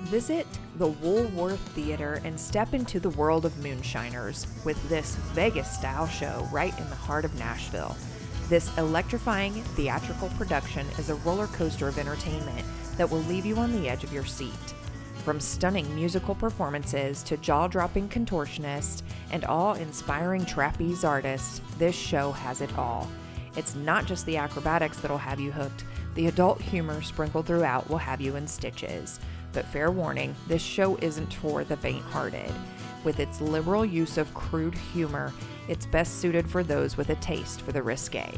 Visit the Woolworth Theater and step into the world of moonshiners with this Vegas-style show right in the heart of Nashville. This electrifying theatrical production is a roller coaster of entertainment that will leave you on the edge of your seat. From stunning musical performances to jaw-dropping contortionists and awe-inspiring trapeze artists, this show has it all. It's not just the acrobatics that'll have you hooked. The adult humor sprinkled throughout will have you in stitches. But fair warning, this show isn't for the faint-hearted. With its liberal use of crude humor, it's best suited for those with a taste for the risque.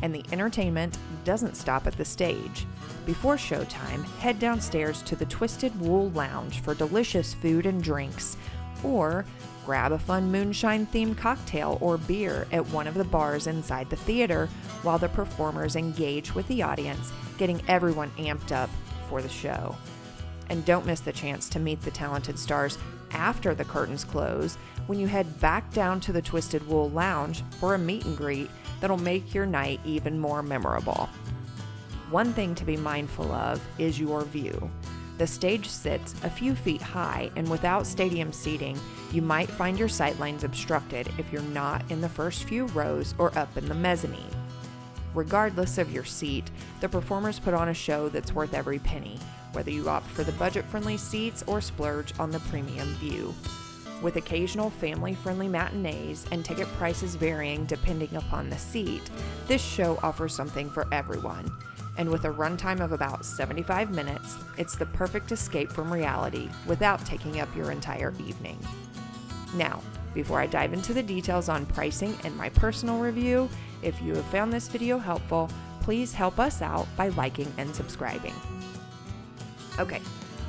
And the entertainment doesn't stop at the stage. Before showtime, head downstairs to the Twisted Wool Lounge for delicious food and drinks, or grab a fun moonshine-themed cocktail or beer at one of the bars inside the theater while the performers engage with the audience, getting everyone amped up for the show. And don't miss the chance to meet the talented stars after the curtains close when you head back down to the Twisted Wool Lounge for a meet and greet that'll make your night even more memorable. One thing to be mindful of is your view. The stage sits a few feet high, and without stadium seating, you might find your sightlines obstructed if you're not in the first few rows or up in the mezzanine. Regardless of your seat, the performers put on a show that's worth every penny, whether you opt for the budget-friendly seats or splurge on the premium view. With occasional family-friendly matinees and ticket prices varying depending upon the seat, this show offers something for everyone. And with a runtime of about 75 minutes, it's the perfect escape from reality without taking up your entire evening. Now, before I dive into the details on pricing and my personal review, if you have found this video helpful, please help us out by liking and subscribing. Okay,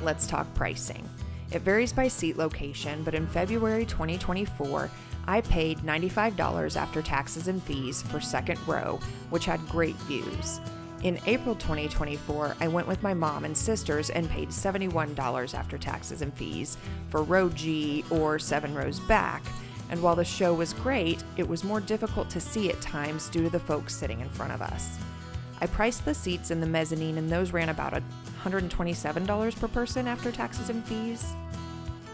let's talk pricing. It varies by seat location, but in February 2024, I paid $95 after taxes and fees for second row, which had great views. In April 2024, I went with my mom and sisters and paid $71 after taxes and fees for row G or 7 rows back. And while the show was great, it was more difficult to see at times due to the folks sitting in front of us. I priced the seats in the mezzanine and those ran about $127 per person after taxes and fees.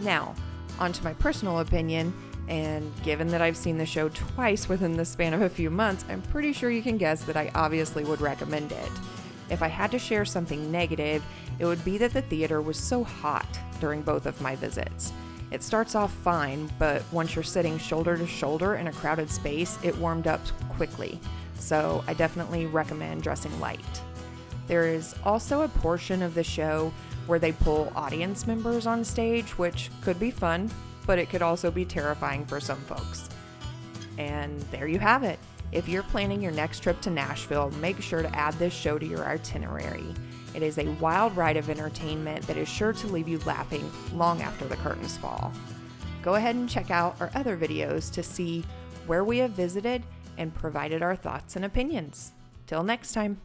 Now, onto my personal opinion, and given that I've seen the show twice within the span of a few months, I'm pretty sure you can guess that I obviously would recommend it. If I had to share something negative, it would be that the theater was so hot during both of my visits. It starts off fine, but once you're sitting shoulder to shoulder in a crowded space, it warmed up quickly. So I definitely recommend dressing light. There is also a portion of the show where they pull audience members on stage, which could be fun, but it could also be terrifying for some folks. And there you have it. If you're planning your next trip to Nashville, make sure to add this show to your itinerary. It is a wild ride of entertainment that is sure to leave you laughing long after the curtains fall. Go ahead and check out our other videos to see where we have visited and provided our thoughts and opinions. Till next time.